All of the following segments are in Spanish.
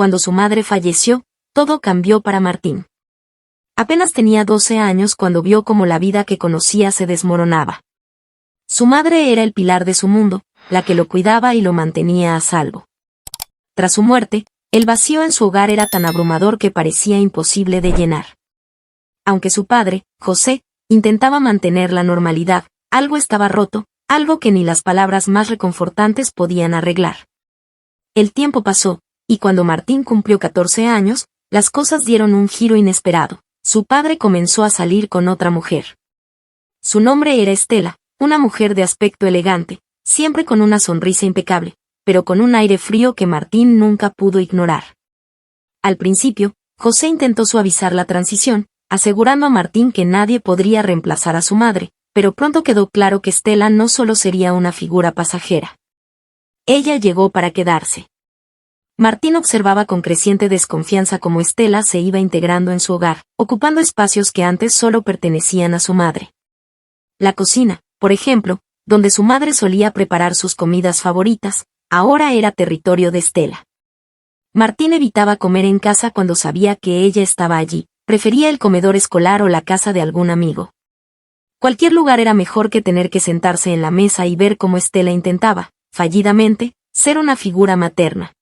cuando su madre falleció, todo cambió para Martín. Apenas tenía 12 años cuando vio cómo la vida que conocía se desmoronaba. Su madre era el pilar de su mundo, la que lo cuidaba y lo mantenía a salvo. Tras su muerte, el vacío en su hogar era tan abrumador que parecía imposible de llenar. Aunque su padre, José, intentaba mantener la normalidad, algo estaba roto, algo que ni las palabras más reconfortantes podían arreglar. El tiempo pasó, y cuando Martín cumplió 14 años, las cosas dieron un giro inesperado. Su padre comenzó a salir con otra mujer. Su nombre era Estela, una mujer de aspecto elegante, siempre con una sonrisa impecable, pero con un aire frío que Martín nunca pudo ignorar. Al principio, José intentó suavizar la transición, asegurando a Martín que nadie podría reemplazar a su madre, pero pronto quedó claro que Estela no solo sería una figura pasajera. Ella llegó para quedarse. Martín observaba con creciente desconfianza cómo Estela se iba integrando en su hogar, ocupando espacios que antes solo pertenecían a su madre. La cocina, por ejemplo, donde su madre solía preparar sus comidas favoritas, ahora era territorio de Estela. Martín evitaba comer en casa cuando sabía que ella estaba allí, prefería el comedor escolar o la casa de algún amigo. Cualquier lugar era mejor que tener que sentarse en la mesa y ver cómo Estela intentaba, fallidamente, ser una figura materna.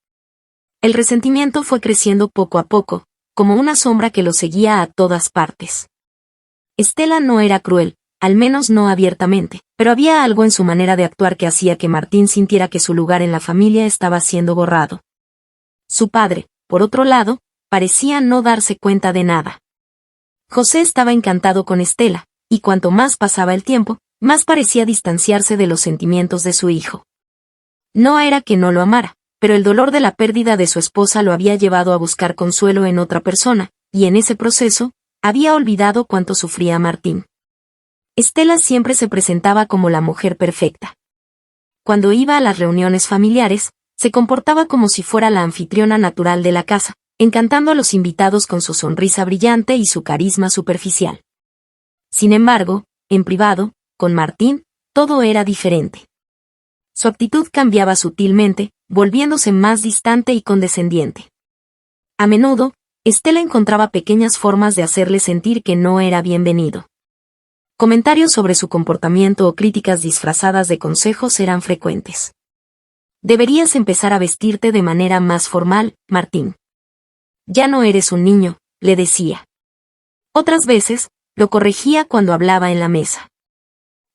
El resentimiento fue creciendo poco a poco, como una sombra que lo seguía a todas partes. Estela no era cruel, al menos no abiertamente, pero había algo en su manera de actuar que hacía que Martín sintiera que su lugar en la familia estaba siendo borrado. Su padre, por otro lado, parecía no darse cuenta de nada. José estaba encantado con Estela, y cuanto más pasaba el tiempo, más parecía distanciarse de los sentimientos de su hijo. No era que no lo amara, pero el dolor de la pérdida de su esposa lo había llevado a buscar consuelo en otra persona, y en ese proceso, había olvidado cuánto sufría Martín. Estela siempre se presentaba como la mujer perfecta. Cuando iba a las reuniones familiares, se comportaba como si fuera la anfitriona natural de la casa, encantando a los invitados con su sonrisa brillante y su carisma superficial. Sin embargo, en privado, con Martín, todo era diferente. Su actitud cambiaba sutilmente, volviéndose más distante y condescendiente. A menudo, Estela encontraba pequeñas formas de hacerle sentir que no era bienvenido. Comentarios sobre su comportamiento o críticas disfrazadas de consejos eran frecuentes. Deberías empezar a vestirte de manera más formal, Martín. Ya no eres un niño, le decía. Otras veces, lo corregía cuando hablaba en la mesa.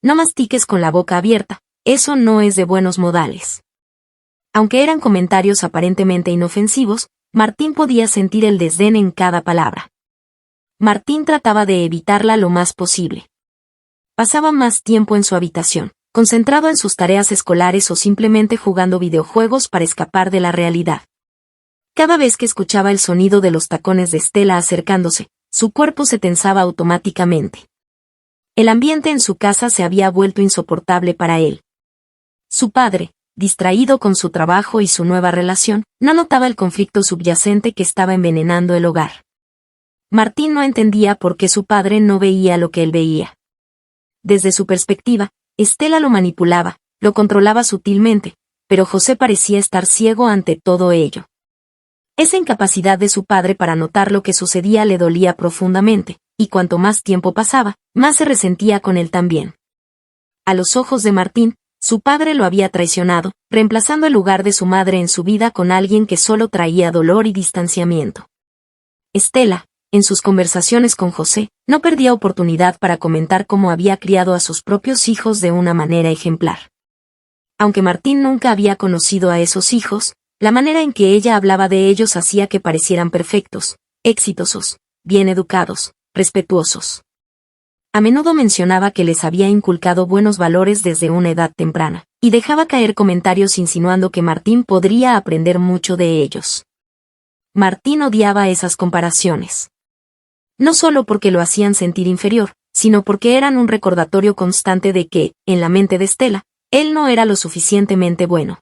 No mastiques con la boca abierta, eso no es de buenos modales. Aunque eran comentarios aparentemente inofensivos, Martín podía sentir el desdén en cada palabra. Martín trataba de evitarla lo más posible. Pasaba más tiempo en su habitación, concentrado en sus tareas escolares o simplemente jugando videojuegos para escapar de la realidad. Cada vez que escuchaba el sonido de los tacones de Estela acercándose, su cuerpo se tensaba automáticamente. El ambiente en su casa se había vuelto insoportable para él. Su padre, distraído con su trabajo y su nueva relación, no notaba el conflicto subyacente que estaba envenenando el hogar. Martín no entendía por qué su padre no veía lo que él veía. Desde su perspectiva, Estela lo manipulaba, lo controlaba sutilmente, pero José parecía estar ciego ante todo ello. Esa incapacidad de su padre para notar lo que sucedía le dolía profundamente, y cuanto más tiempo pasaba, más se resentía con él también. A los ojos de Martín, su padre lo había traicionado, reemplazando el lugar de su madre en su vida con alguien que solo traía dolor y distanciamiento. Estela, en sus conversaciones con José, no perdía oportunidad para comentar cómo había criado a sus propios hijos de una manera ejemplar. Aunque Martín nunca había conocido a esos hijos, la manera en que ella hablaba de ellos hacía que parecieran perfectos, exitosos, bien educados, respetuosos. A menudo mencionaba que les había inculcado buenos valores desde una edad temprana, y dejaba caer comentarios insinuando que Martín podría aprender mucho de ellos. Martín odiaba esas comparaciones. No solo porque lo hacían sentir inferior, sino porque eran un recordatorio constante de que, en la mente de Estela, él no era lo suficientemente bueno.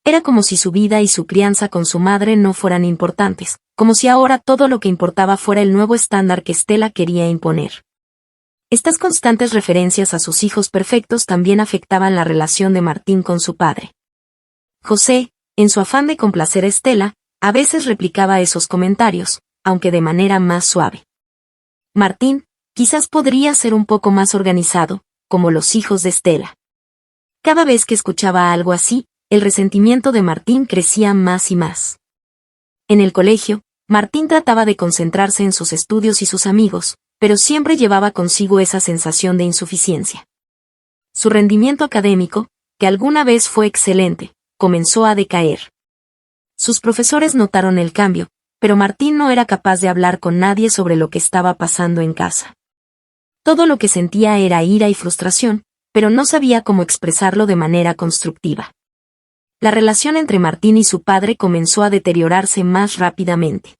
Era como si su vida y su crianza con su madre no fueran importantes, como si ahora todo lo que importaba fuera el nuevo estándar que Estela quería imponer. Estas constantes referencias a sus hijos perfectos también afectaban la relación de Martín con su padre. José, en su afán de complacer a Estela, A veces replicaba esos comentarios, aunque de manera más suave. Martín, quizás podría ser un poco más organizado, como los hijos de Estela. Cada vez que escuchaba algo así, el resentimiento de Martín crecía más y más. En el colegio, Martín trataba de concentrarse en sus estudios y sus amigos, pero siempre llevaba consigo esa sensación de insuficiencia. Su rendimiento académico, que alguna vez fue excelente, comenzó a decaer. Sus profesores notaron el cambio, pero Martín no era capaz de hablar con nadie sobre lo que estaba pasando en casa. Todo lo que sentía era ira y frustración, pero no sabía cómo expresarlo de manera constructiva. La relación entre Martín y su padre comenzó a deteriorarse más rápidamente.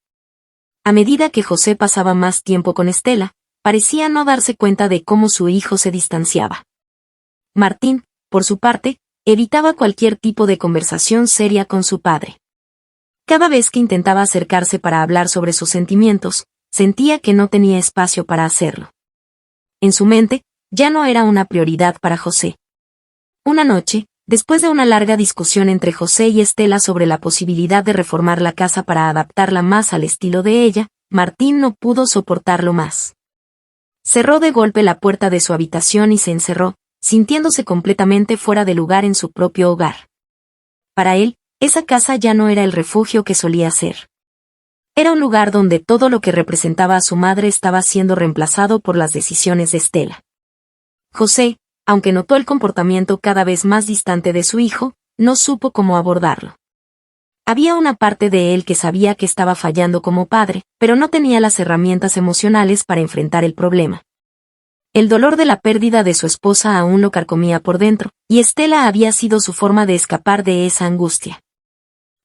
A medida que José pasaba más tiempo con Estela, parecía no darse cuenta de cómo su hijo se distanciaba. Martín, por su parte, evitaba cualquier tipo de conversación seria con su padre. Cada vez que intentaba acercarse para hablar sobre sus sentimientos, sentía que no tenía espacio para hacerlo. En su mente, ya no era una prioridad para José. Una noche, después de una larga discusión entre José y Estela sobre la posibilidad de reformar la casa para adaptarla más al estilo de ella, Martín no pudo soportarlo más. Cerró de golpe la puerta de su habitación y se encerró, sintiéndose completamente fuera de lugar en su propio hogar. Para él, esa casa ya no era el refugio que solía ser. Era un lugar donde todo lo que representaba a su madre estaba siendo reemplazado por las decisiones de Estela. José, aunque notó el comportamiento cada vez más distante de su hijo, no supo cómo abordarlo. Había una parte de él que sabía que estaba fallando como padre, pero no tenía las herramientas emocionales para enfrentar el problema. El dolor de la pérdida de su esposa aún lo carcomía por dentro, y Estela había sido su forma de escapar de esa angustia.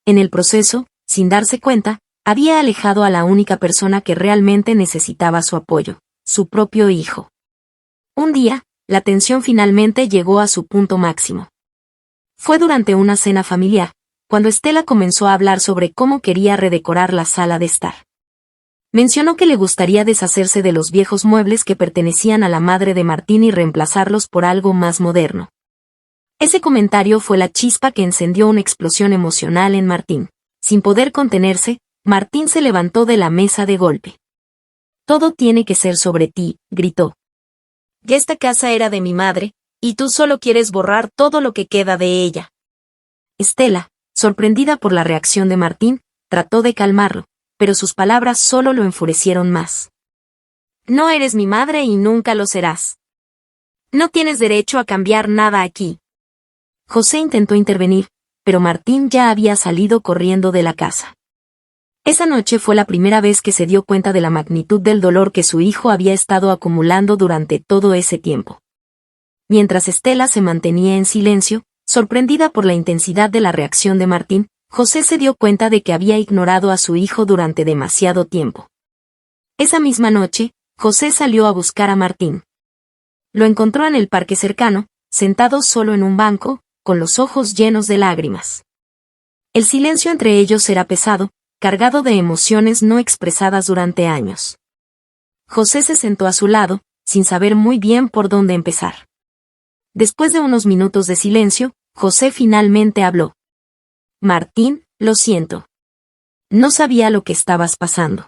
En el proceso, sin darse cuenta, había alejado a la única persona que realmente necesitaba su apoyo, su propio hijo. Un día, la tensión finalmente llegó a su punto máximo. Fue durante una cena familiar, cuando Estela comenzó a hablar sobre cómo quería redecorar la sala de estar. Mencionó que le gustaría deshacerse de los viejos muebles que pertenecían a la madre de Martín y reemplazarlos por algo más moderno. Ese comentario fue la chispa que encendió una explosión emocional en Martín. Sin poder contenerse, Martín se levantó de la mesa de golpe. «Todo tiene que ser sobre ti», gritó. «Ya esta casa era de mi madre, y tú solo quieres borrar todo lo que queda de ella». Estela, sorprendida por la reacción de Martín, trató de calmarlo, pero sus palabras solo lo enfurecieron más. «No eres mi madre y nunca lo serás. No tienes derecho a cambiar nada aquí». José intentó intervenir, pero Martín ya había salido corriendo de la casa. Esa noche fue la primera vez que se dio cuenta de la magnitud del dolor que su hijo había estado acumulando durante todo ese tiempo. Mientras Estela se mantenía en silencio, sorprendida por la intensidad de la reacción de Martín, José se dio cuenta de que había ignorado a su hijo durante demasiado tiempo. Esa misma noche, José salió a buscar a Martín. Lo encontró en el parque cercano, sentado solo en un banco, con los ojos llenos de lágrimas. El silencio entre ellos era pesado, cargado de emociones no expresadas durante años. José se sentó a su lado, sin saber muy bien por dónde empezar. Después de unos minutos de silencio, José finalmente habló. «Martín, lo siento. No sabía lo que estabas pasando».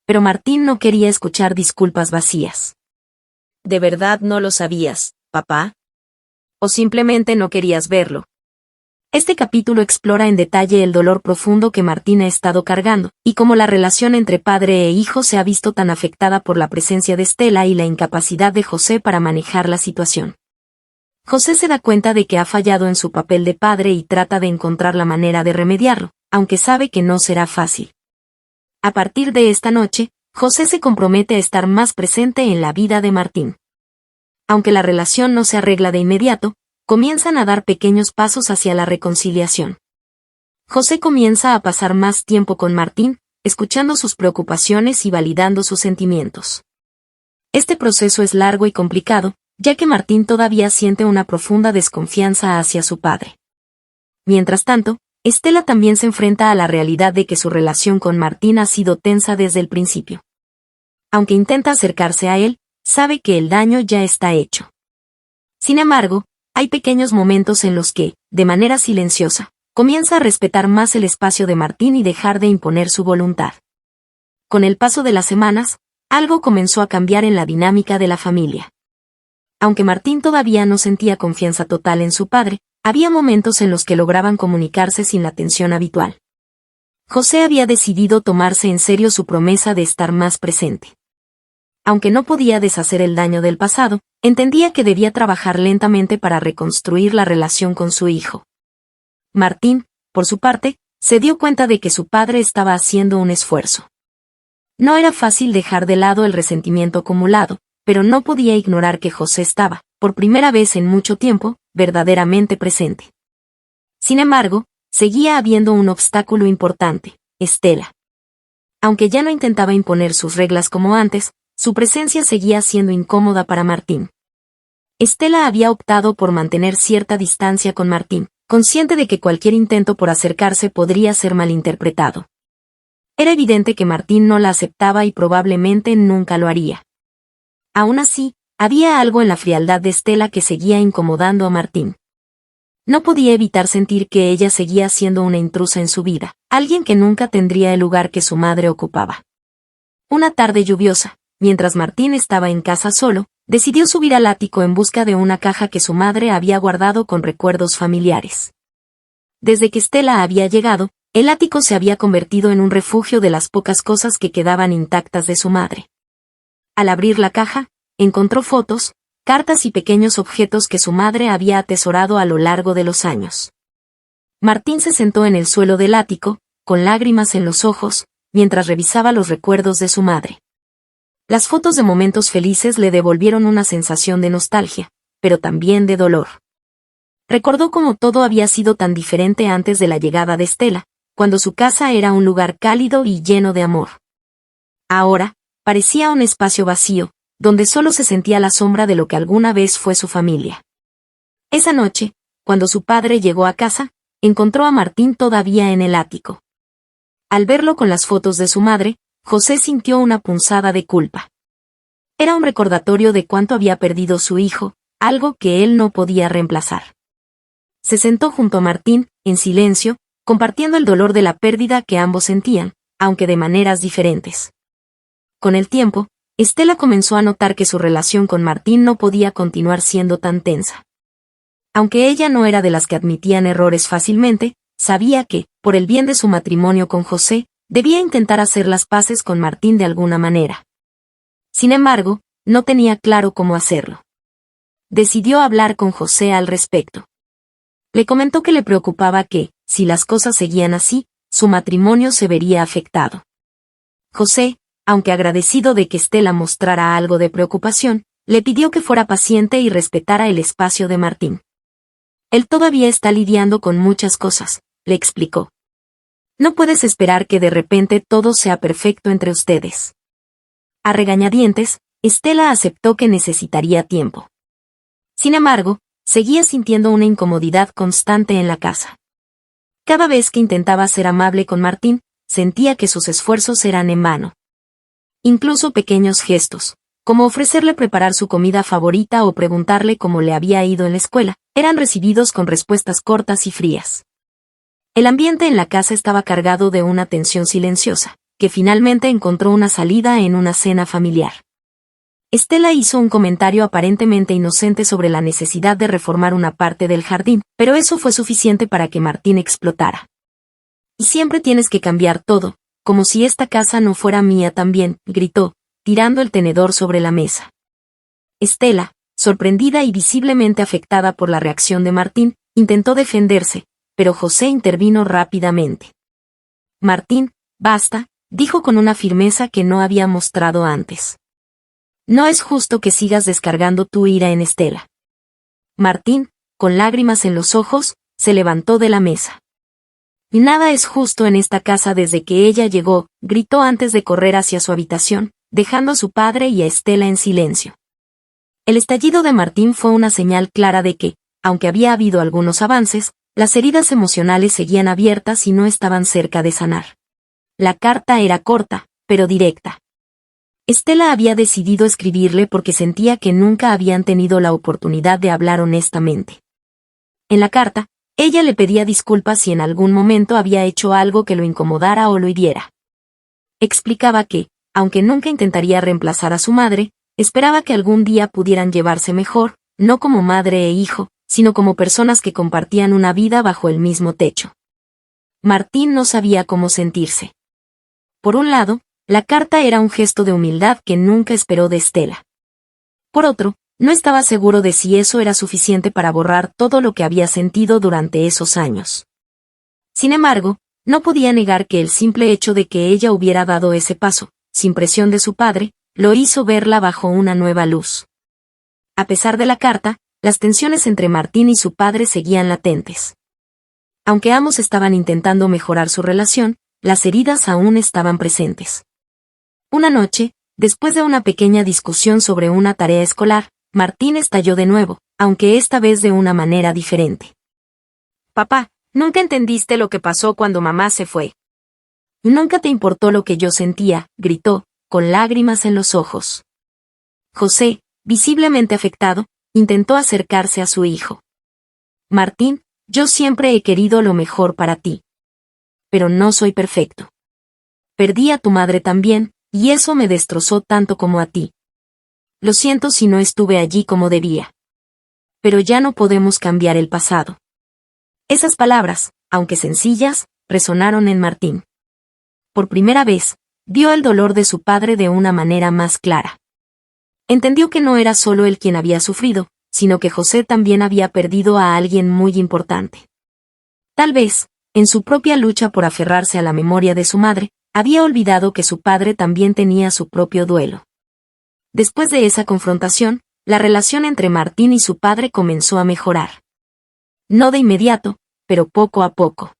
Pero Martín no quería escuchar disculpas vacías. «¿De verdad no lo sabías, papá? ¿O simplemente no querías verlo?» Este capítulo explora en detalle el dolor profundo que Martín ha estado cargando, y cómo la relación entre padre e hijo se ha visto tan afectada por la presencia de Estela y la incapacidad de José para manejar la situación. José se da cuenta de que ha fallado en su papel de padre y trata de encontrar la manera de remediarlo, aunque sabe que no será fácil. A partir de esta noche, José se compromete a estar más presente en la vida de Martín. Aunque la relación no se arregla de inmediato, comienzan a dar pequeños pasos hacia la reconciliación. José comienza a pasar más tiempo con Martín, escuchando sus preocupaciones y validando sus sentimientos. Este proceso es largo y complicado, ya que Martín todavía siente una profunda desconfianza hacia su padre. Mientras tanto, Estela también se enfrenta a la realidad de que su relación con Martín ha sido tensa desde el principio. Aunque intenta acercarse a él, sabe que el daño ya está hecho. Sin embargo, hay pequeños momentos en los que, de manera silenciosa, comienza a respetar más el espacio de Martín y dejar de imponer su voluntad. Con el paso de las semanas, algo comenzó a cambiar en la dinámica de la familia. Aunque Martín todavía no sentía confianza total en su padre, había momentos en los que lograban comunicarse sin la tensión habitual. José había decidido tomarse en serio su promesa de estar más presente. Aunque no podía deshacer el daño del pasado, entendía que debía trabajar lentamente para reconstruir la relación con su hijo. Martín, por su parte, se dio cuenta de que su padre estaba haciendo un esfuerzo. No era fácil dejar de lado el resentimiento acumulado, pero no podía ignorar que José estaba, por primera vez en mucho tiempo, verdaderamente presente. Sin embargo, seguía habiendo un obstáculo importante: Estela. Aunque ya no intentaba imponer sus reglas como antes, su presencia seguía siendo incómoda para Martín. Estela había optado por mantener cierta distancia con Martín, consciente de que cualquier intento por acercarse podría ser malinterpretado. Era evidente que Martín no la aceptaba y probablemente nunca lo haría. Aún así, había algo en la frialdad de Estela que seguía incomodando a Martín. No podía evitar sentir que ella seguía siendo una intrusa en su vida, alguien que nunca tendría el lugar que su madre ocupaba. Una tarde lluviosa, mientras Martín estaba en casa solo, decidió subir al ático en busca de una caja que su madre había guardado con recuerdos familiares. Desde que Estela había llegado, el ático se había convertido en un refugio de las pocas cosas que quedaban intactas de su madre. Al abrir la caja, encontró fotos, cartas y pequeños objetos que su madre había atesorado a lo largo de los años. Martín se sentó en el suelo del ático, con lágrimas en los ojos, mientras revisaba los recuerdos de su madre. Las fotos de momentos felices le devolvieron una sensación de nostalgia, pero también de dolor. Recordó cómo todo había sido tan diferente antes de la llegada de Estela, cuando su casa era un lugar cálido y lleno de amor. Ahora, parecía un espacio vacío, donde solo se sentía la sombra de lo que alguna vez fue su familia. Esa noche, cuando su padre llegó a casa, encontró a Martín todavía en el ático. Al verlo con las fotos de su madre, José sintió una punzada de culpa. Era un recordatorio de cuánto había perdido su hijo, algo que él no podía reemplazar. Se sentó junto a Martín, en silencio, compartiendo el dolor de la pérdida que ambos sentían, aunque de maneras diferentes. Con el tiempo, Estela comenzó a notar que su relación con Martín no podía continuar siendo tan tensa. Aunque ella no era de las que admitían errores fácilmente, sabía que, por el bien de su matrimonio con José, debía intentar hacer las paces con Martín de alguna manera. Sin embargo, no tenía claro cómo hacerlo. Decidió hablar con José al respecto. Le comentó que le preocupaba que, si las cosas seguían así, su matrimonio se vería afectado. José, aunque agradecido de que Estela mostrara algo de preocupación, le pidió que fuera paciente y respetara el espacio de Martín. Él todavía está lidiando con muchas cosas, le explicó. No puedes esperar que de repente todo sea perfecto entre ustedes. A regañadientes, Estela aceptó que necesitaría tiempo. Sin embargo, seguía sintiendo una incomodidad constante en la casa. Cada vez que intentaba ser amable con Martín, sentía que sus esfuerzos eran en vano. Incluso pequeños gestos, como ofrecerle preparar su comida favorita o preguntarle cómo le había ido en la escuela, eran recibidos con respuestas cortas y frías. El ambiente en la casa estaba cargado de una tensión silenciosa, que finalmente encontró una salida en una cena familiar. Estela hizo un comentario aparentemente inocente sobre la necesidad de reformar una parte del jardín, pero eso fue suficiente para que Martín explotara. Y siempre tienes que cambiar todo, como si esta casa no fuera mía también, gritó, tirando el tenedor sobre la mesa. Estela, sorprendida y visiblemente afectada por la reacción de Martín, intentó defenderse, pero José intervino rápidamente. Martín, basta, dijo con una firmeza que no había mostrado antes. No es justo que sigas descargando tu ira en Estela. Martín, con lágrimas en los ojos, se levantó de la mesa. Nada es justo en esta casa desde que ella llegó, gritó antes de correr hacia su habitación, dejando a su padre y a Estela en silencio. El estallido de Martín fue una señal clara de que, aunque había habido algunos avances, las heridas emocionales seguían abiertas y no estaban cerca de sanar. La carta era corta, pero directa. Estela había decidido escribirle porque sentía que nunca habían tenido la oportunidad de hablar honestamente. En la carta, Ella le pedía disculpas si en algún momento había hecho algo que lo incomodara o lo hiriera. Explicaba que, aunque nunca intentaría reemplazar a su madre, esperaba que algún día pudieran llevarse mejor, no como madre e hijo, sino como personas que compartían una vida bajo el mismo techo. Martín no sabía cómo sentirse. Por un lado, la carta era un gesto de humildad que nunca esperó de Estela. Por otro, no estaba seguro de si eso era suficiente para borrar todo lo que había sentido durante esos años. Sin embargo, no podía negar que el simple hecho de que ella hubiera dado ese paso, sin presión de su padre, lo hizo verla bajo una nueva luz. A pesar de la carta, las tensiones entre Martín y su padre seguían latentes. Aunque ambos estaban intentando mejorar su relación, las heridas aún estaban presentes. Una noche, después de una pequeña discusión sobre una tarea escolar, Martín estalló de nuevo, aunque esta vez de una manera diferente. «Papá, nunca entendiste lo que pasó cuando mamá se fue. Nunca te importó lo que yo sentía», gritó, con lágrimas en los ojos. José, visiblemente afectado, intentó acercarse a su hijo. «Martín, yo siempre he querido lo mejor para ti. Pero no soy perfecto. Perdí a tu madre también, y eso me destrozó tanto como a ti. Lo siento si no estuve allí como debía. Pero ya no podemos cambiar el pasado». Esas palabras, aunque sencillas, resonaron en Martín. Por primera vez, vio el dolor de su padre de una manera más clara. Entendió que no era solo él quien había sufrido, sino que José también había perdido a alguien muy importante. Tal vez, en su propia lucha por aferrarse a la memoria de su madre, había olvidado que su padre también tenía su propio duelo. Después de esa confrontación, la relación entre Martín y su padre comenzó a mejorar. No de inmediato, pero poco a poco.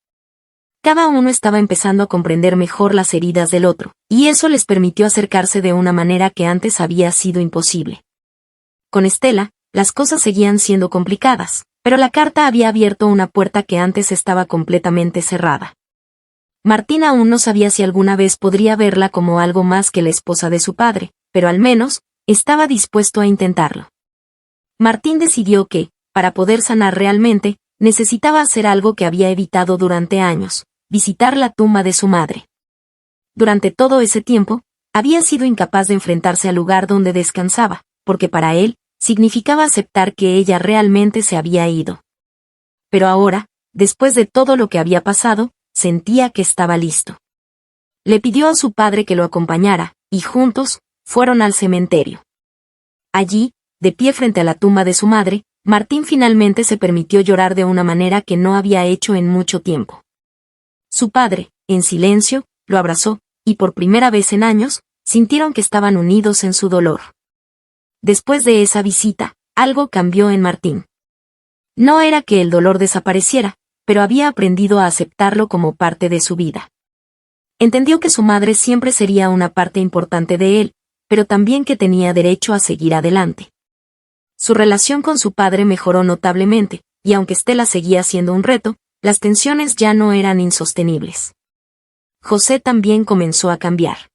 Cada uno estaba empezando a comprender mejor las heridas del otro, y eso les permitió acercarse de una manera que antes había sido imposible. Con Estela, las cosas seguían siendo complicadas, pero la carta había abierto una puerta que antes estaba completamente cerrada. Martín aún no sabía si alguna vez podría verla como algo más que la esposa de su padre, pero al menos, estaba dispuesto a intentarlo. Martín decidió que, para poder sanar realmente, necesitaba hacer algo que había evitado durante años: visitar la tumba de su madre. Durante todo ese tiempo, había sido incapaz de enfrentarse al lugar donde descansaba, porque para él, significaba aceptar que ella realmente se había ido. Pero ahora, después de todo lo que había pasado, sentía que estaba listo. Le pidió a su padre que lo acompañara, y juntos, fueron al cementerio. Allí, de pie frente a la tumba de su madre, Martín finalmente se permitió llorar de una manera que no había hecho en mucho tiempo. Su padre, en silencio, lo abrazó, y por primera vez en años, sintieron que estaban unidos en su dolor. Después de esa visita, algo cambió en Martín. No era que el dolor desapareciera, pero había aprendido a aceptarlo como parte de su vida. Entendió que su madre siempre sería una parte importante de él, pero también que tenía derecho a seguir adelante. Su relación con su padre mejoró notablemente, y aunque Estela seguía siendo un reto, las tensiones ya no eran insostenibles. José también comenzó a cambiar.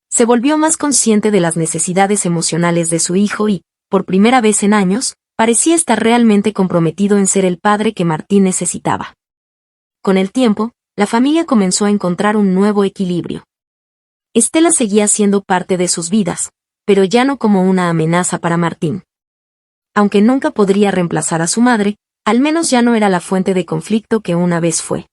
Se volvió más consciente de las necesidades emocionales de su hijo y, por primera vez en años, parecía estar realmente comprometido en ser el padre que Martín necesitaba. Con el tiempo, la familia comenzó a encontrar un nuevo equilibrio. Estela seguía siendo parte de sus vidas, pero ya no como una amenaza para Martín. Aunque nunca podría reemplazar a su madre, al menos ya no era la fuente de conflicto que una vez fue.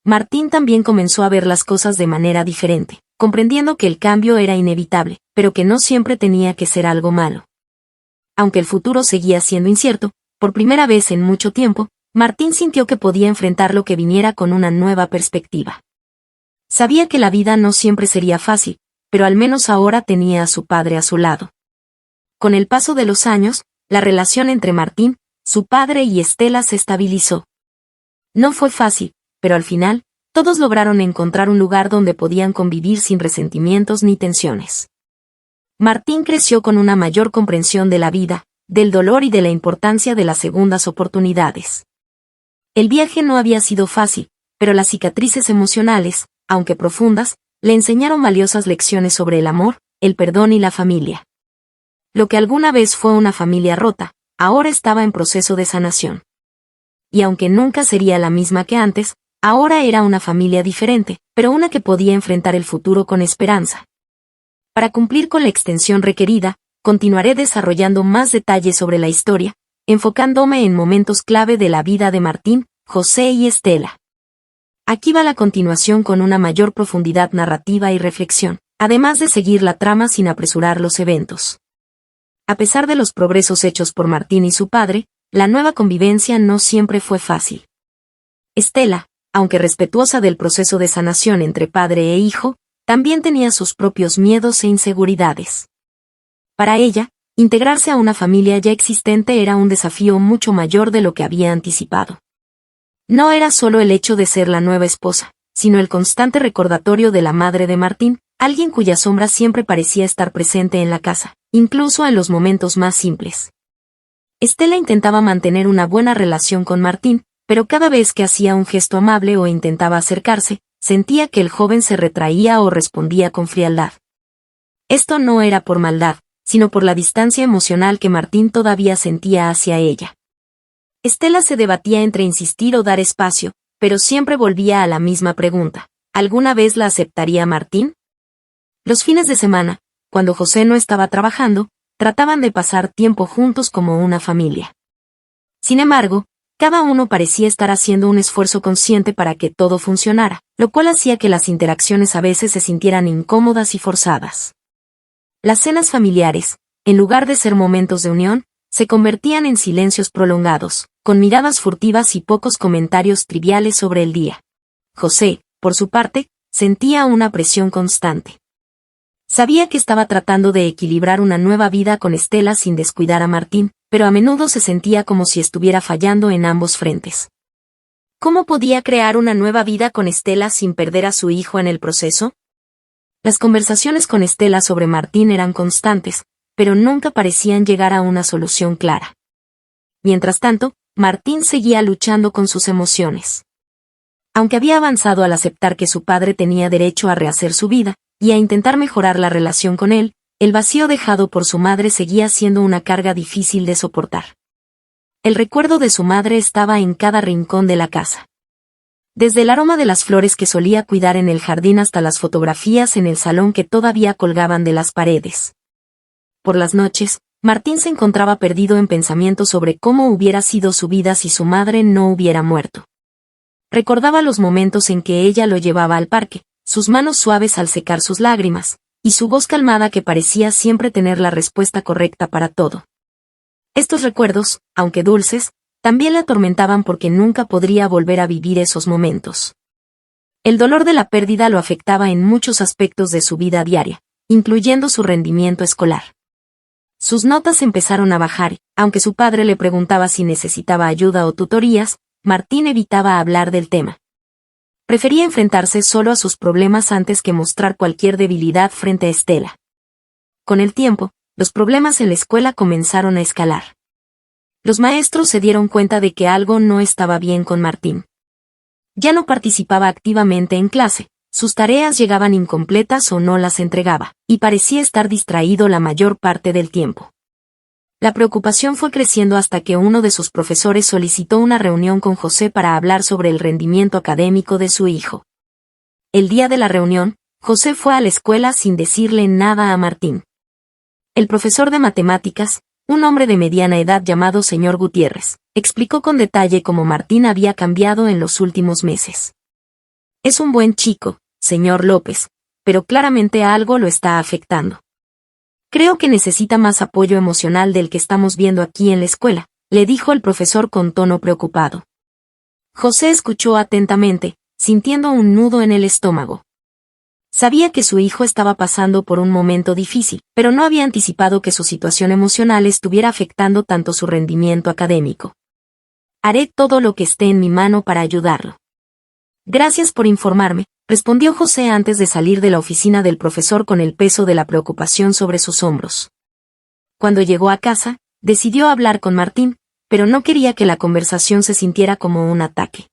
Martín también comenzó a ver las cosas de manera diferente, comprendiendo que el cambio era inevitable, pero que no siempre tenía que ser algo malo. Aunque el futuro seguía siendo incierto, por primera vez en mucho tiempo, Martín sintió que podía enfrentar lo que viniera con una nueva perspectiva. Sabía que la vida no siempre sería fácil, pero al menos ahora tenía a su padre a su lado. Con el paso de los años, la relación entre Martín, su padre y Estela se estabilizó. No fue fácil, pero al final, todos lograron encontrar un lugar donde podían convivir sin resentimientos ni tensiones. Martín creció con una mayor comprensión de la vida, del dolor y de la importancia de las segundas oportunidades. El viaje no había sido fácil, pero las cicatrices emocionales, aunque profundas, le enseñaron valiosas lecciones sobre el amor, el perdón y la familia. Lo que alguna vez fue una familia rota, ahora estaba en proceso de sanación. y aunque nunca sería la misma que antes, ahora era una familia diferente, pero una que podía enfrentar el futuro con esperanza. Para cumplir con la extensión requerida, continuaré desarrollando más detalles sobre la historia, enfocándome en momentos clave de la vida de Martín, José y Estela. Aquí va la continuación con una mayor profundidad narrativa y reflexión, además de seguir la trama sin apresurar los eventos. A pesar de los progresos hechos por Martín y su padre, la nueva convivencia no siempre fue fácil. Estela, aunque respetuosa del proceso de sanación entre padre e hijo, también tenía sus propios miedos e inseguridades. Para ella, integrarse a una familia ya existente era un desafío mucho mayor de lo que había anticipado. No era solo el hecho de ser la nueva esposa, sino el constante recordatorio de la madre de Martín, alguien cuya sombra siempre parecía estar presente en la casa, incluso en los momentos más simples. Estela intentaba mantener una buena relación con Martín, pero cada vez que hacía un gesto amable o intentaba acercarse, sentía que el joven se retraía o respondía con frialdad. Esto no era por maldad, sino por la distancia emocional que Martín todavía sentía hacia ella. Estela se debatía entre insistir o dar espacio, pero siempre volvía a la misma pregunta: ¿alguna vez la aceptaría Martín? Los fines de semana, cuando José no estaba trabajando, trataban de pasar tiempo juntos como una familia. Sin embargo, cada uno parecía estar haciendo un esfuerzo consciente para que todo funcionara, lo cual hacía que las interacciones a veces se sintieran incómodas y forzadas. Las cenas familiares, en lugar de ser momentos de unión, se convertían en silencios prolongados, con miradas furtivas y pocos comentarios triviales sobre el día. José, por su parte, sentía una presión constante. Sabía que estaba tratando de equilibrar una nueva vida con Estela sin descuidar a Martín, pero a menudo se sentía como si estuviera fallando en ambos frentes. ¿Cómo podía crear una nueva vida con Estela sin perder a su hijo en el proceso? Las conversaciones con Estela sobre Martín eran constantes, pero nunca parecían llegar a una solución clara. Mientras tanto, Martín seguía luchando con sus emociones. Aunque había avanzado al aceptar que su padre tenía derecho a rehacer su vida, y a intentar mejorar la relación con él, el vacío dejado por su madre seguía siendo una carga difícil de soportar. El recuerdo de su madre estaba en cada rincón de la casa. Desde el aroma de las flores que solía cuidar en el jardín hasta las fotografías en el salón que todavía colgaban de las paredes. Por las noches, Martín se encontraba perdido en pensamientos sobre cómo hubiera sido su vida si su madre no hubiera muerto. Recordaba los momentos en que ella lo llevaba al parque, sus manos suaves al secar sus lágrimas, y su voz calmada que parecía siempre tener la respuesta correcta para todo. Estos recuerdos, aunque dulces, también le atormentaban porque nunca podría volver a vivir esos momentos. El dolor de la pérdida lo afectaba en muchos aspectos de su vida diaria, incluyendo su rendimiento escolar. Sus notas empezaron a bajar, aunque su padre le preguntaba si necesitaba ayuda o tutorías, Martín evitaba hablar del tema. Prefería enfrentarse solo a sus problemas antes que mostrar cualquier debilidad frente a Estela. Con el tiempo, los problemas en la escuela comenzaron a escalar. Los maestros se dieron cuenta de que algo no estaba bien con Martín. Ya no participaba activamente en clase, sus tareas llegaban incompletas o no las entregaba, y parecía estar distraído la mayor parte del tiempo. La preocupación fue creciendo hasta que uno de sus profesores solicitó una reunión con José para hablar sobre el rendimiento académico de su hijo. El día de la reunión, José fue a la escuela sin decirle nada a Martín. El profesor de matemáticas, un hombre de mediana edad llamado señor Gutiérrez, explicó con detalle cómo Martín había cambiado en los últimos meses. Es un buen chico, señor López, pero claramente algo lo está afectando. Creo que necesita más apoyo emocional del que estamos viendo aquí en la escuela, le dijo el profesor con tono preocupado. José escuchó atentamente, sintiendo un nudo en el estómago. Sabía que su hijo estaba pasando por un momento difícil, pero no había anticipado que su situación emocional estuviera afectando tanto su rendimiento académico. Haré todo lo que esté en mi mano para ayudarlo. Gracias por informarme, respondió José antes de salir de la oficina del profesor con el peso de la preocupación sobre sus hombros. Cuando llegó a casa, decidió hablar con Martín, pero no quería que la conversación se sintiera como un ataque.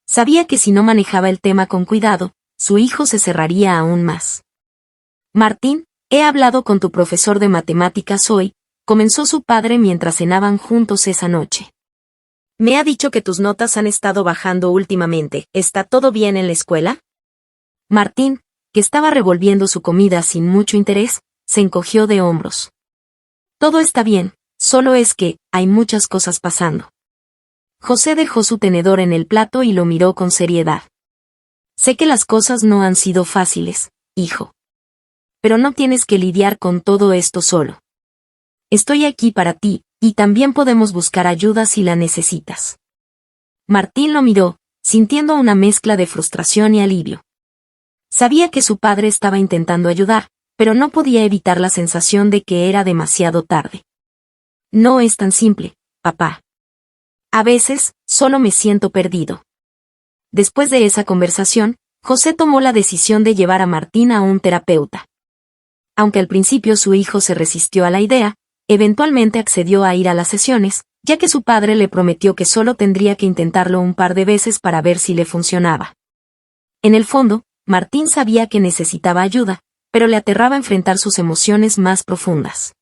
Sabía que si no manejaba el tema con cuidado, su hijo se cerraría aún más. Martín, he hablado con tu profesor de matemáticas hoy, comenzó su padre mientras cenaban juntos esa noche. Me ha dicho que tus notas han estado bajando últimamente. ¿Está todo bien en la escuela? Martín, que estaba revolviendo su comida sin mucho interés, se encogió de hombros. Todo está bien, solo es que hay muchas cosas pasando. José dejó su tenedor en el plato y lo miró con seriedad. Sé que las cosas no han sido fáciles, hijo. Pero no tienes que lidiar con todo esto solo. Estoy aquí para ti, y también podemos buscar ayuda si la necesitas. Martín lo miró, sintiendo una mezcla de frustración y alivio. Sabía que su padre estaba intentando ayudar, pero no podía evitar la sensación de que era demasiado tarde. No es tan simple, papá. A veces, solo me siento perdido. Después de esa conversación, José tomó la decisión de llevar a Martín a un terapeuta. Aunque al principio su hijo se resistió a la idea, eventualmente accedió a ir a las sesiones, ya que su padre le prometió que solo tendría que intentarlo un par de veces para ver si le funcionaba. En el fondo, Martín sabía que necesitaba ayuda, pero le aterraba enfrentar sus emociones más profundas.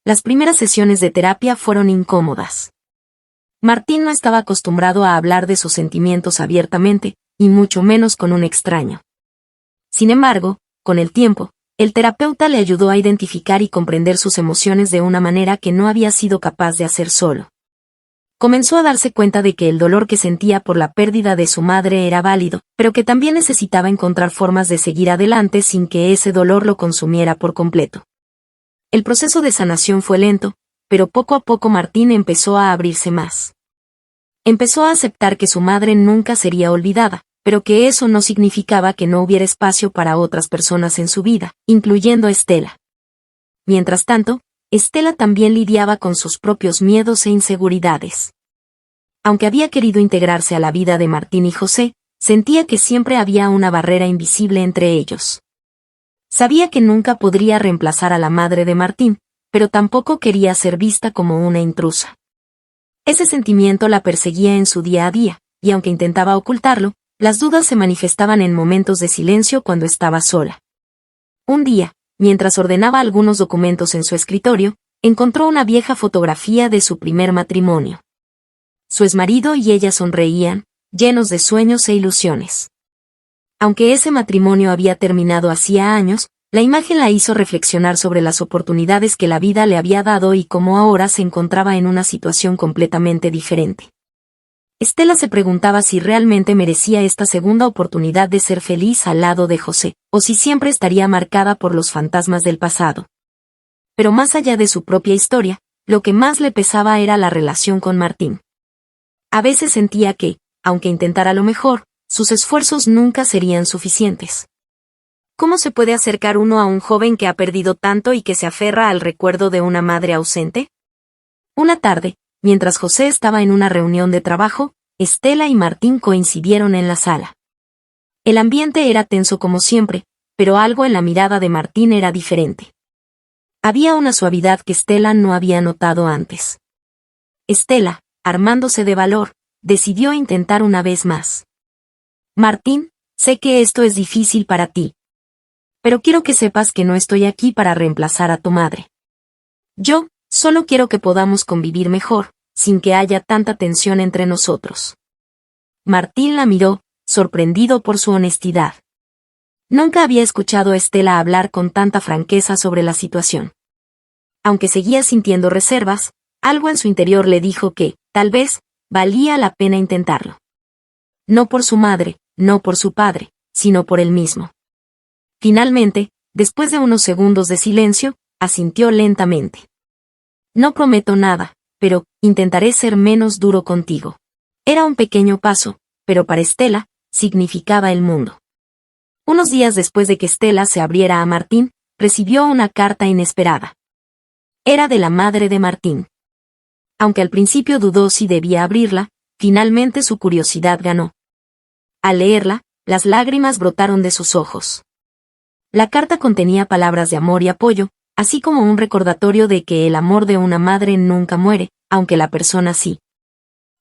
Las primeras sesiones de terapia fueron incómodas. Martín no estaba acostumbrado a hablar de sus sentimientos abiertamente, y mucho menos con un extraño. Sin embargo, con el tiempo, el terapeuta le ayudó a identificar y comprender sus emociones de una manera que no había sido capaz de hacer solo. Comenzó a darse cuenta de que el dolor que sentía por la pérdida de su madre era válido, pero que también necesitaba encontrar formas de seguir adelante sin que ese dolor lo consumiera por completo. El proceso de sanación fue lento, pero poco a poco Martín empezó a abrirse más. Empezó a aceptar que su madre nunca sería olvidada, pero que eso no significaba que no hubiera espacio para otras personas en su vida, incluyendo a Estela. Mientras tanto, Estela también lidiaba con sus propios miedos e inseguridades. Aunque había querido integrarse a la vida de Martín y José, sentía que siempre había una barrera invisible entre ellos. Sabía que nunca podría reemplazar a la madre de Martín, pero tampoco quería ser vista como una intrusa. Ese sentimiento la perseguía en su día a día, y aunque intentaba ocultarlo, las dudas se manifestaban en momentos de silencio cuando estaba sola. Un día, mientras ordenaba algunos documentos en su escritorio, encontró una vieja fotografía de su primer matrimonio. Su exmarido y ella sonreían, llenos de sueños e ilusiones. Aunque ese matrimonio había terminado hacía años, la imagen la hizo reflexionar sobre las oportunidades que la vida le había dado y cómo ahora se encontraba en una situación completamente diferente. Estela se preguntaba si realmente merecía esta segunda oportunidad de ser feliz al lado de José, o si siempre estaría marcada por los fantasmas del pasado. Pero más allá de su propia historia, lo que más le pesaba era la relación con Martín. A veces sentía que, aunque intentara lo mejor, sus esfuerzos nunca serían suficientes. ¿Cómo se puede acercar uno a un joven que ha perdido tanto y que se aferra al recuerdo de una madre ausente? Una tarde, mientras José estaba en una reunión de trabajo, Estela y Martín coincidieron en la sala. El ambiente era tenso como siempre, pero algo en la mirada de Martín era diferente. Había una suavidad que Estela no había notado antes. Estela, armándose de valor, decidió intentar una vez más. Martín, sé que esto es difícil para ti. Pero quiero que sepas que no estoy aquí para reemplazar a tu madre. Yo, solo quiero que podamos convivir mejor, sin que haya tanta tensión entre nosotros. Martín la miró, sorprendido por su honestidad. Nunca había escuchado a Estela hablar con tanta franqueza sobre la situación. Aunque seguía sintiendo reservas, algo en su interior le dijo que, tal vez, valía la pena intentarlo. No por su madre, no por su padre, sino por él mismo. Finalmente, después de unos segundos de silencio, asintió lentamente. No prometo nada, pero intentaré ser menos duro contigo. Era un pequeño paso, pero para Estela, significaba el mundo. Unos días después de que Estela se abriera a Martín, recibió una carta inesperada. Era de la madre de Martín. Aunque al principio dudó si debía abrirla, finalmente su curiosidad ganó. Al leerla, las lágrimas brotaron de sus ojos. La carta contenía palabras de amor y apoyo, así como un recordatorio de que el amor de una madre nunca muere, aunque la persona sí.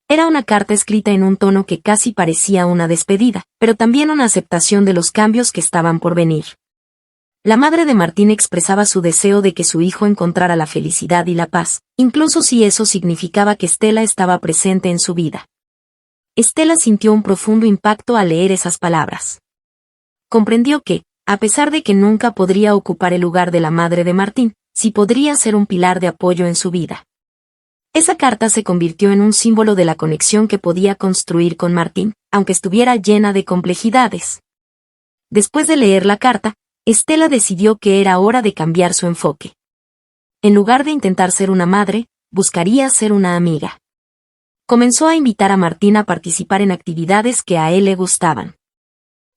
Era una carta escrita en un tono que casi parecía una despedida, pero también una aceptación de los cambios que estaban por venir. La madre de Martín expresaba su deseo de que su hijo encontrara la felicidad y la paz, incluso si eso significaba que Stella estaba presente en su vida. Stella sintió un profundo impacto al leer esas palabras. Comprendió que, a pesar de que nunca podría ocupar el lugar de la madre de Martín, sí podría ser un pilar de apoyo en su vida. Esa carta se convirtió en un símbolo de la conexión que podía construir con Martín, aunque estuviera llena de complejidades. Después de leer la carta, Stella decidió que era hora de cambiar su enfoque. En lugar de intentar ser una madre, buscaría ser una amiga. Comenzó a invitar a Martín a participar en actividades que a él le gustaban.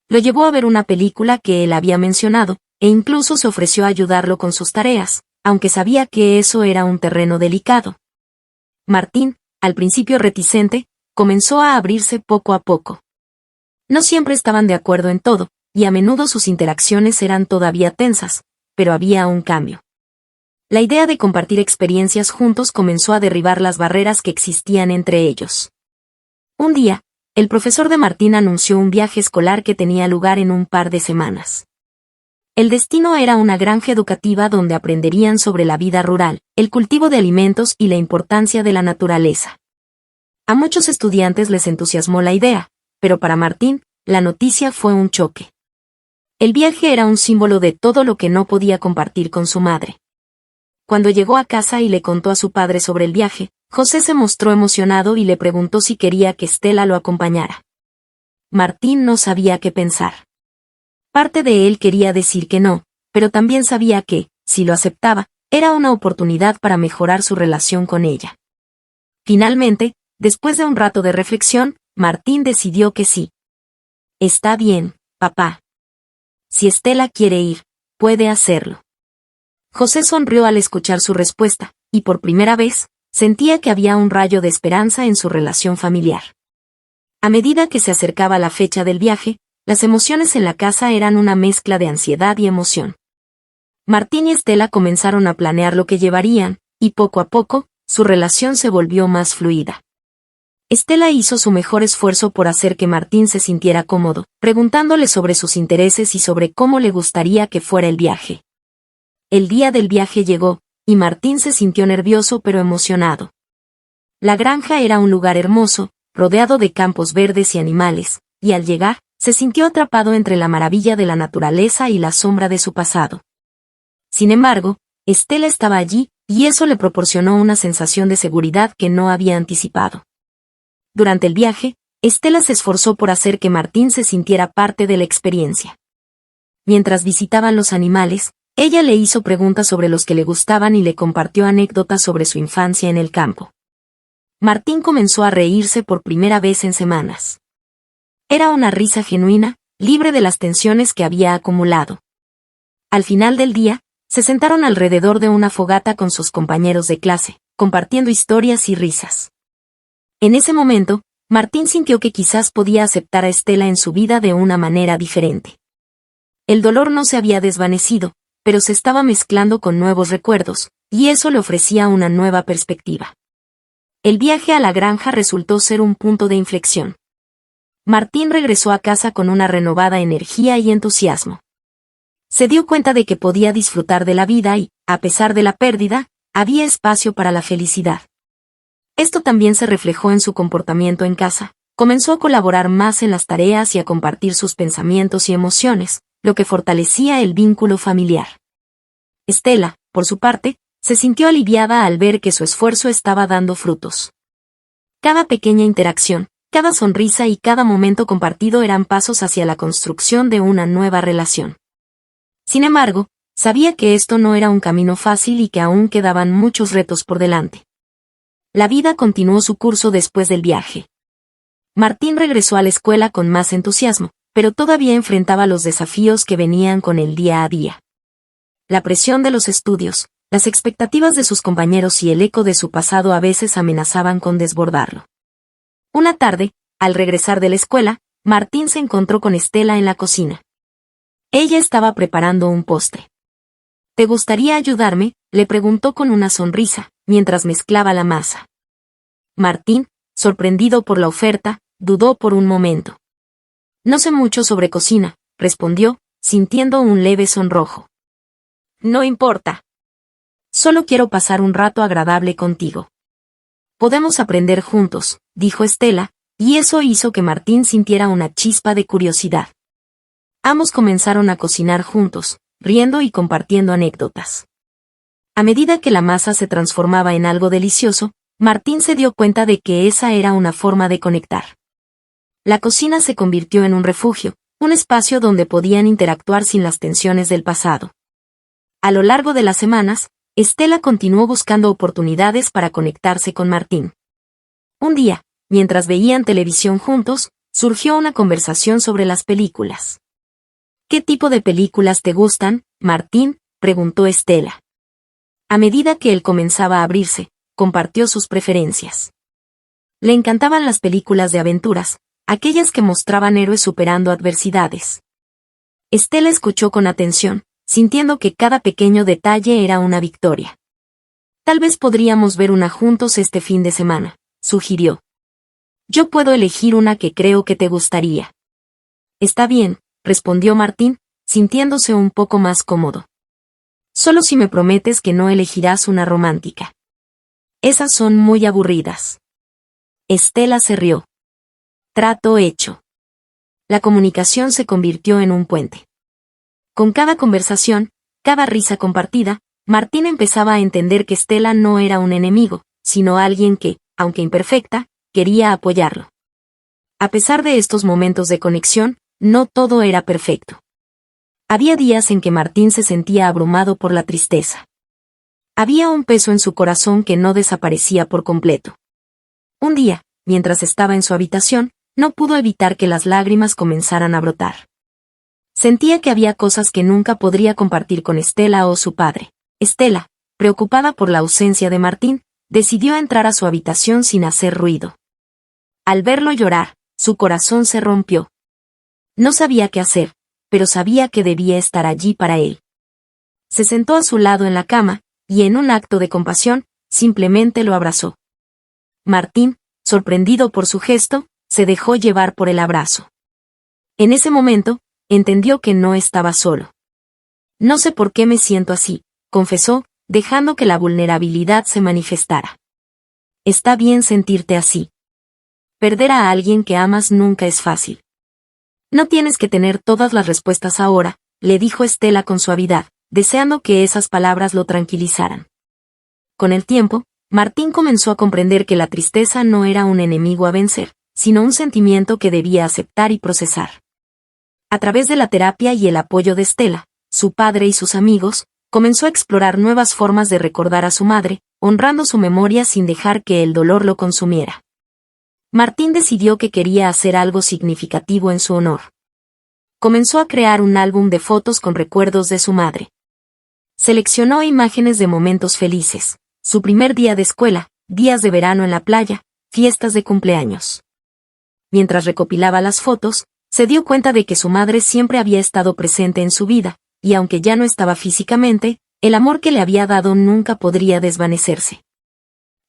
Lo llevó a ver una película que él había mencionado, e incluso se ofreció a ayudarlo con sus tareas, aunque sabía que eso era un terreno delicado. Martín, al principio reticente, comenzó a abrirse poco a poco. No siempre estaban de acuerdo en todo, y a menudo sus interacciones eran todavía tensas, pero había un cambio. La idea de compartir experiencias juntos comenzó a derribar las barreras que existían entre ellos. Un día, el profesor de Martín anunció un viaje escolar que tenía lugar en un par de semanas. El destino era una granja educativa donde aprenderían sobre la vida rural, el cultivo de alimentos y la importancia de la naturaleza. A muchos estudiantes les entusiasmó la idea, pero para Martín, la noticia fue un choque. El viaje era un símbolo de todo lo que no podía compartir con su madre. Cuando llegó a casa y le contó a su padre sobre el viaje, José se mostró emocionado y le preguntó si quería que Stella lo acompañara. Martín no sabía qué pensar. Parte de él quería decir que no, pero también sabía que, si lo aceptaba, era una oportunidad para mejorar su relación con ella. Finalmente, después de un rato de reflexión, Martín decidió que sí. Está bien, papá. Si Stella quiere ir, puede hacerlo. José sonrió al escuchar su respuesta, y por primera vez, sentía que había un rayo de esperanza en su relación familiar. A medida que se acercaba la fecha del viaje, las emociones en la casa eran una mezcla de ansiedad y emoción. Martín y Stella comenzaron a planear lo que llevarían, y poco a poco, su relación se volvió más fluida. Stella hizo su mejor esfuerzo por hacer que Martín se sintiera cómodo, preguntándole sobre sus intereses y sobre cómo le gustaría que fuera el viaje. El día del viaje llegó, y Martín se sintió nervioso pero emocionado. La granja era un lugar hermoso, rodeado de campos verdes y animales, y al llegar, se sintió atrapado entre la maravilla de la naturaleza y la sombra de su pasado. Sin embargo, Stella estaba allí, y eso le proporcionó una sensación de seguridad que no había anticipado. Durante el viaje, Stella se esforzó por hacer que Martín se sintiera parte de la experiencia. Mientras visitaban los animales, ella le hizo preguntas sobre los que le gustaban y le compartió anécdotas sobre su infancia en el campo. Martín comenzó a reírse por primera vez en semanas. Era una risa genuina, libre de las tensiones que había acumulado. Al final del día, se sentaron alrededor de una fogata con sus compañeros de clase, compartiendo historias y risas. En ese momento, Martín sintió que quizás podía aceptar a Stella en su vida de una manera diferente. El dolor no se había desvanecido, pero se estaba mezclando con nuevos recuerdos, y eso le ofrecía una nueva perspectiva. El viaje a la granja resultó ser un punto de inflexión. Martín regresó a casa con una renovada energía y entusiasmo. Se dio cuenta de que podía disfrutar de la vida y, a pesar de la pérdida, había espacio para la felicidad. Esto también se reflejó en su comportamiento en casa. Comenzó a colaborar más en las tareas y a compartir sus pensamientos y emociones, lo que fortalecía el vínculo familiar. Stella, por su parte, se sintió aliviada al ver que su esfuerzo estaba dando frutos. Cada pequeña interacción, cada sonrisa y cada momento compartido eran pasos hacia la construcción de una nueva relación. Sin embargo, sabía que esto no era un camino fácil y que aún quedaban muchos retos por delante. La vida continuó su curso después del viaje. Martín regresó a la escuela con más entusiasmo, pero todavía enfrentaba los desafíos que venían con el día a día. La presión de los estudios, las expectativas de sus compañeros y el eco de su pasado a veces amenazaban con desbordarlo. Una tarde, al regresar de la escuela, Martín se encontró con Stella en la cocina. Ella estaba preparando un postre. ¿Te gustaría ayudarme?, le preguntó con una sonrisa, mientras mezclaba la masa. Martín, sorprendido por la oferta, dudó por un momento. No sé mucho sobre cocina, respondió, sintiendo un leve sonrojo. No importa. Solo quiero pasar un rato agradable contigo. Podemos aprender juntos, dijo Estela, y eso hizo que Martín sintiera una chispa de curiosidad. Ambos comenzaron a cocinar juntos, riendo y compartiendo anécdotas. A medida que la masa se transformaba en algo delicioso, Martín se dio cuenta de que esa era una forma de conectar. La cocina se convirtió en un refugio, un espacio donde podían interactuar sin las tensiones del pasado. A lo largo de las semanas, Estela continuó buscando oportunidades para conectarse con Martín. Un día, mientras veían televisión juntos, surgió una conversación sobre las películas. ¿Qué tipo de películas te gustan, Martín?, preguntó Estela. A medida que él comenzaba a abrirse, compartió sus preferencias. Le encantaban las películas de aventuras, aquellas que mostraban héroes superando adversidades. Estela escuchó con atención, sintiendo que cada pequeño detalle era una victoria. Tal vez podríamos ver una juntos este fin de semana, sugirió. Yo puedo elegir una que creo que te gustaría. Está bien, respondió Martín, sintiéndose un poco más cómodo. Solo si me prometes que no elegirás una romántica. Esas son muy aburridas. Estela se rió. Trato hecho. La comunicación se convirtió en un puente. Con cada conversación, cada risa compartida, Martín empezaba a entender que Estela no era un enemigo, sino alguien que, aunque imperfecta, quería apoyarlo. A pesar de estos momentos de conexión, no todo era perfecto. Había días en que Martín se sentía abrumado por la tristeza. Había un peso en su corazón que no desaparecía por completo. Un día, mientras estaba en su habitación, no pudo evitar que las lágrimas comenzaran a brotar. Sentía que había cosas que nunca podría compartir con Estela o su padre. Estela, preocupada por la ausencia de Martín, decidió entrar a su habitación sin hacer ruido. Al verlo llorar, su corazón se rompió. No sabía qué hacer, pero sabía que debía estar allí para él. Se sentó a su lado en la cama, y en un acto de compasión, simplemente lo abrazó. Martín, sorprendido por su gesto, se dejó llevar por el abrazo. En ese momento, entendió que no estaba solo. No sé por qué me siento así, confesó, dejando que la vulnerabilidad se manifestara. Está bien sentirte así. Perder a alguien que amas nunca es fácil. No tienes que tener todas las respuestas ahora, le dijo Estela con suavidad, deseando que esas palabras lo tranquilizaran. Con el tiempo, Martín comenzó a comprender que la tristeza no era un enemigo a vencer, sino un sentimiento que debía aceptar y procesar. A través de la terapia y el apoyo de Estela, su padre y sus amigos, comenzó a explorar nuevas formas de recordar a su madre, honrando su memoria sin dejar que el dolor lo consumiera. Martín decidió que quería hacer algo significativo en su honor. Comenzó a crear un álbum de fotos con recuerdos de su madre. Seleccionó imágenes de momentos felices, su primer día de escuela, días de verano en la playa, fiestas de cumpleaños. Mientras recopilaba las fotos, se dio cuenta de que su madre siempre había estado presente en su vida, y aunque ya no estaba físicamente, el amor que le había dado nunca podría desvanecerse.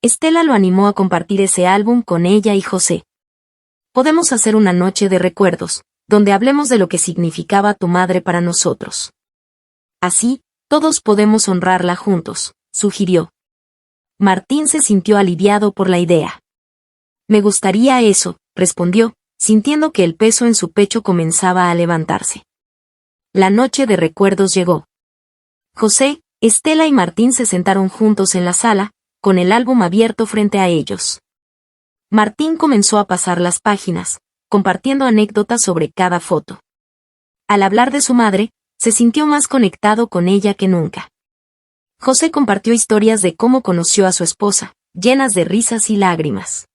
Estela lo animó a compartir ese álbum con ella y José. Podemos hacer una noche de recuerdos, donde hablemos de lo que significaba tu madre para nosotros. Así, todos podemos honrarla juntos, sugirió. Martín se sintió aliviado por la idea. Me gustaría eso, respondió, sintiendo que el peso en su pecho comenzaba a levantarse. La noche de recuerdos llegó. José, Estela y Martín se sentaron juntos en la sala, con el álbum abierto frente a ellos. Martín comenzó a pasar las páginas, compartiendo anécdotas sobre cada foto. Al hablar de su madre, se sintió más conectado con ella que nunca. José compartió historias de cómo conoció a su esposa, llenas de risas y lágrimas.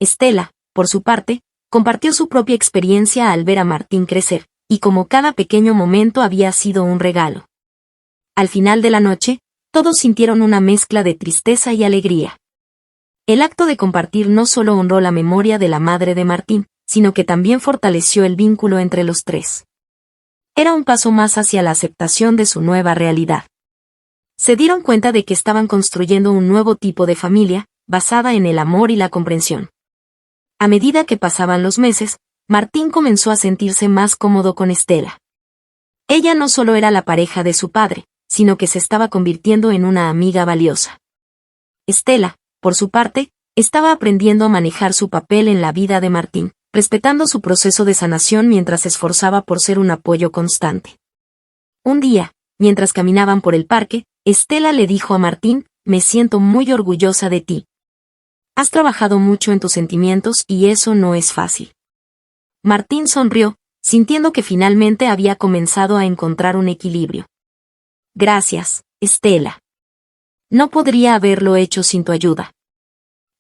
Estela, por su parte, compartió su propia experiencia al ver a Martín crecer, y como cada pequeño momento había sido un regalo. Al final de la noche, todos sintieron una mezcla de tristeza y alegría. El acto de compartir no solo honró la memoria de la madre de Martín, sino que también fortaleció el vínculo entre los tres. Era un paso más hacia la aceptación de su nueva realidad. Se dieron cuenta de que estaban construyendo un nuevo tipo de familia, basada en el amor y la comprensión. A medida que pasaban los meses, Martín comenzó a sentirse más cómodo con Estela. Ella no solo era la pareja de su padre, sino que se estaba convirtiendo en una amiga valiosa. Estela, por su parte, estaba aprendiendo a manejar su papel en la vida de Martín, respetando su proceso de sanación mientras se esforzaba por ser un apoyo constante. Un día, mientras caminaban por el parque, Estela le dijo a Martín: «Me siento muy orgullosa de ti. Has trabajado mucho en tus sentimientos y eso no es fácil». Martín sonrió, sintiendo que finalmente había comenzado a encontrar un equilibrio. «Gracias, Estela. No podría haberlo hecho sin tu ayuda.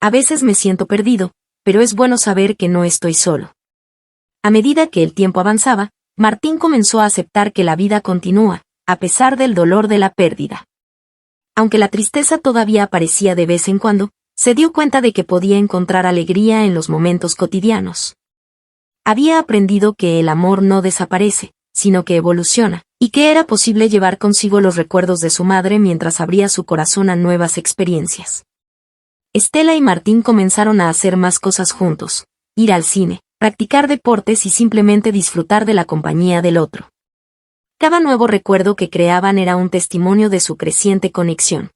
A veces me siento perdido, pero es bueno saber que no estoy solo». A medida que el tiempo avanzaba, Martín comenzó a aceptar que la vida continúa, a pesar del dolor de la pérdida. Aunque la tristeza todavía aparecía de vez en cuando, se dio cuenta de que podía encontrar alegría en los momentos cotidianos. Había aprendido que el amor no desaparece, sino que evoluciona, y que era posible llevar consigo los recuerdos de su madre mientras abría su corazón a nuevas experiencias. Estela y Martín comenzaron a hacer más cosas juntos: ir al cine, practicar deportes y simplemente disfrutar de la compañía del otro. Cada nuevo recuerdo que creaban era un testimonio de su creciente conexión.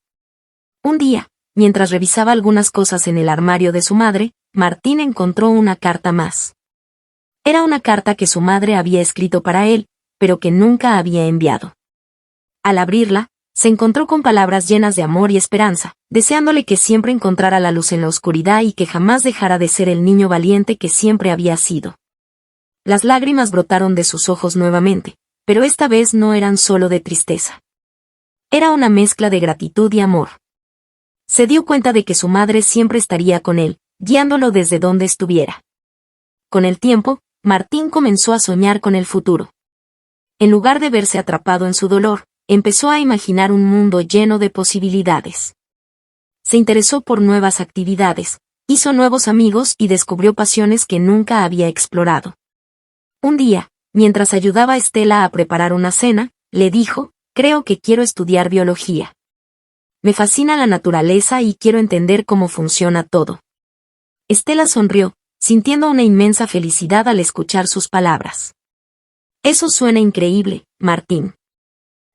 Un día, mientras revisaba algunas cosas en el armario de su madre, Martín encontró una carta más. Era una carta que su madre había escrito para él, pero que nunca había enviado. Al abrirla, se encontró con palabras llenas de amor y esperanza, deseándole que siempre encontrara la luz en la oscuridad y que jamás dejara de ser el niño valiente que siempre había sido. Las lágrimas brotaron de sus ojos nuevamente, pero esta vez no eran solo de tristeza. Era una mezcla de gratitud y amor. Se dio cuenta de que su madre siempre estaría con él, guiándolo desde donde estuviera. Con el tiempo, Martín comenzó a soñar con el futuro. En lugar de verse atrapado en su dolor, empezó a imaginar un mundo lleno de posibilidades. Se interesó por nuevas actividades, hizo nuevos amigos y descubrió pasiones que nunca había explorado. Un día, mientras ayudaba a Estela a preparar una cena, le dijo: «Creo que quiero estudiar biología. Me fascina la naturaleza y quiero entender cómo funciona todo». Estela sonrió, sintiendo una inmensa felicidad al escuchar sus palabras. «Eso suena increíble, Martín.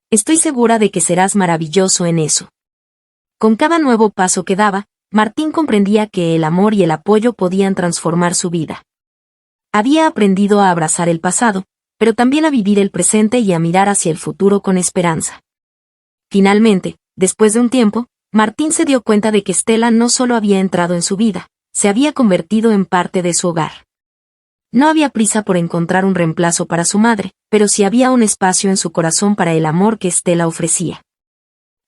Estoy segura de que serás maravilloso en eso». Con cada nuevo paso que daba, Martín comprendía que el amor y el apoyo podían transformar su vida. Había aprendido a abrazar el pasado, pero también a vivir el presente y a mirar hacia el futuro con esperanza. Finalmente, después de un tiempo, Martín se dio cuenta de que Estela no solo había entrado en su vida, se había convertido en parte de su hogar. No había prisa por encontrar un reemplazo para su madre, pero sí había un espacio en su corazón para el amor que Estela ofrecía.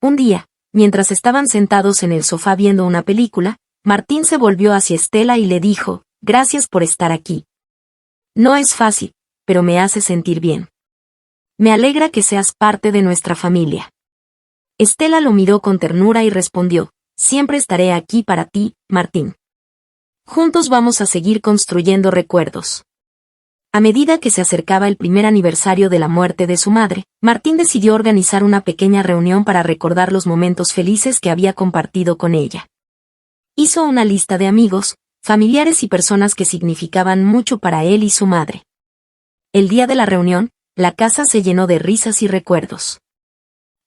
Un día, mientras estaban sentados en el sofá viendo una película, Martín se volvió hacia Estela y le dijo: «Gracias por estar aquí. No es fácil, pero me hace sentir bien. Me alegra que seas parte de nuestra familia». Estela lo miró con ternura y respondió: «Siempre estaré aquí para ti, Martín. Juntos vamos a seguir construyendo recuerdos». A medida que se acercaba el primer aniversario de la muerte de su madre, Martín decidió organizar una pequeña reunión para recordar los momentos felices que había compartido con ella. Hizo una lista de amigos, familiares y personas que significaban mucho para él y su madre. El día de la reunión, la casa se llenó de risas y recuerdos.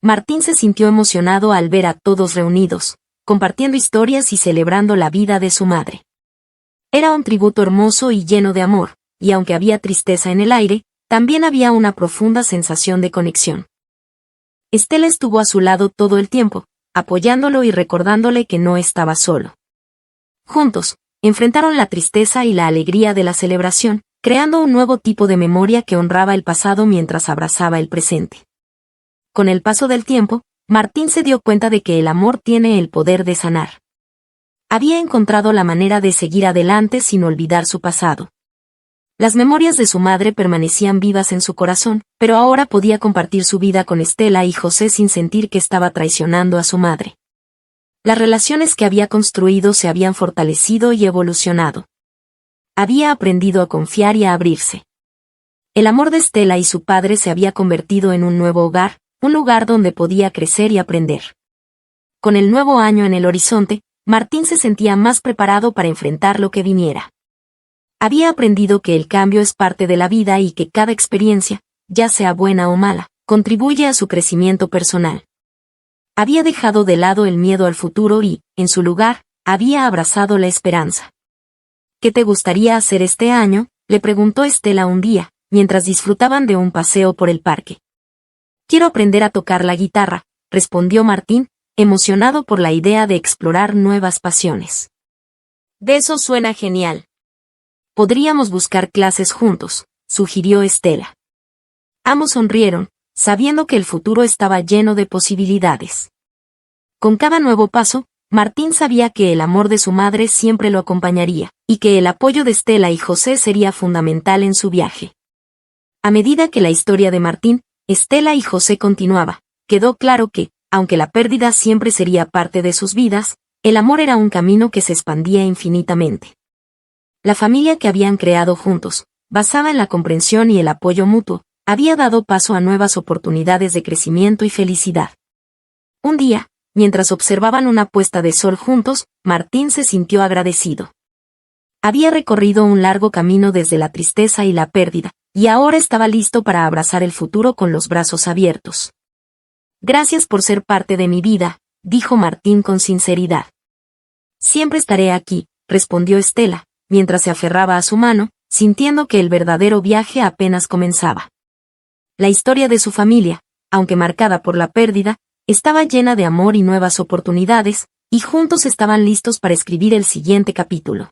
Martín se sintió emocionado al ver a todos reunidos, compartiendo historias y celebrando la vida de su madre. Era un tributo hermoso y lleno de amor, y aunque había tristeza en el aire, también había una profunda sensación de conexión. Estela estuvo a su lado todo el tiempo, apoyándolo y recordándole que no estaba solo. Juntos, enfrentaron la tristeza y la alegría de la celebración, creando un nuevo tipo de memoria que honraba el pasado mientras abrazaba el presente. Con el paso del tiempo, Martín se dio cuenta de que el amor tiene el poder de sanar. Había encontrado la manera de seguir adelante sin olvidar su pasado. Las memorias de su madre permanecían vivas en su corazón, pero ahora podía compartir su vida con Estela y José sin sentir que estaba traicionando a su madre. Las relaciones que había construido se habían fortalecido y evolucionado. Había aprendido a confiar y a abrirse. El amor de Estela y su padre se había convertido en un nuevo hogar, un lugar donde podía crecer y aprender. Con el nuevo año en el horizonte, Martín se sentía más preparado para enfrentar lo que viniera. Había aprendido que el cambio es parte de la vida y que cada experiencia, ya sea buena o mala, contribuye a su crecimiento personal. Había dejado de lado el miedo al futuro y, en su lugar, había abrazado la esperanza. ¿Qué te gustaría hacer este año?, le preguntó Estela un día, mientras disfrutaban de un paseo por el parque. Quiero aprender a tocar la guitarra, respondió Martín, emocionado por la idea de explorar nuevas pasiones. De eso suena genial. Podríamos buscar clases juntos, sugirió Estela. Ambos sonrieron, sabiendo que el futuro estaba lleno de posibilidades. Con cada nuevo paso, Martín sabía que el amor de su madre siempre lo acompañaría, y que el apoyo de Estela y José sería fundamental en su viaje. A medida que la historia de Martín, Estela y José continuaba, quedó claro que, aunque la pérdida siempre sería parte de sus vidas, el amor era un camino que se expandía infinitamente. La familia que habían creado juntos, basada en la comprensión y el apoyo mutuo, había dado paso a nuevas oportunidades de crecimiento y felicidad. Un día, mientras observaban una puesta de sol juntos, Martín se sintió agradecido. Había recorrido un largo camino desde la tristeza y la pérdida, y ahora estaba listo para abrazar el futuro con los brazos abiertos. Gracias por ser parte de mi vida, dijo Martín con sinceridad. Siempre estaré aquí, respondió Estela, mientras se aferraba a su mano, sintiendo que el verdadero viaje apenas comenzaba. La historia de su familia, aunque marcada por la pérdida, estaba llena de amor y nuevas oportunidades, y juntos estaban listos para escribir el siguiente capítulo.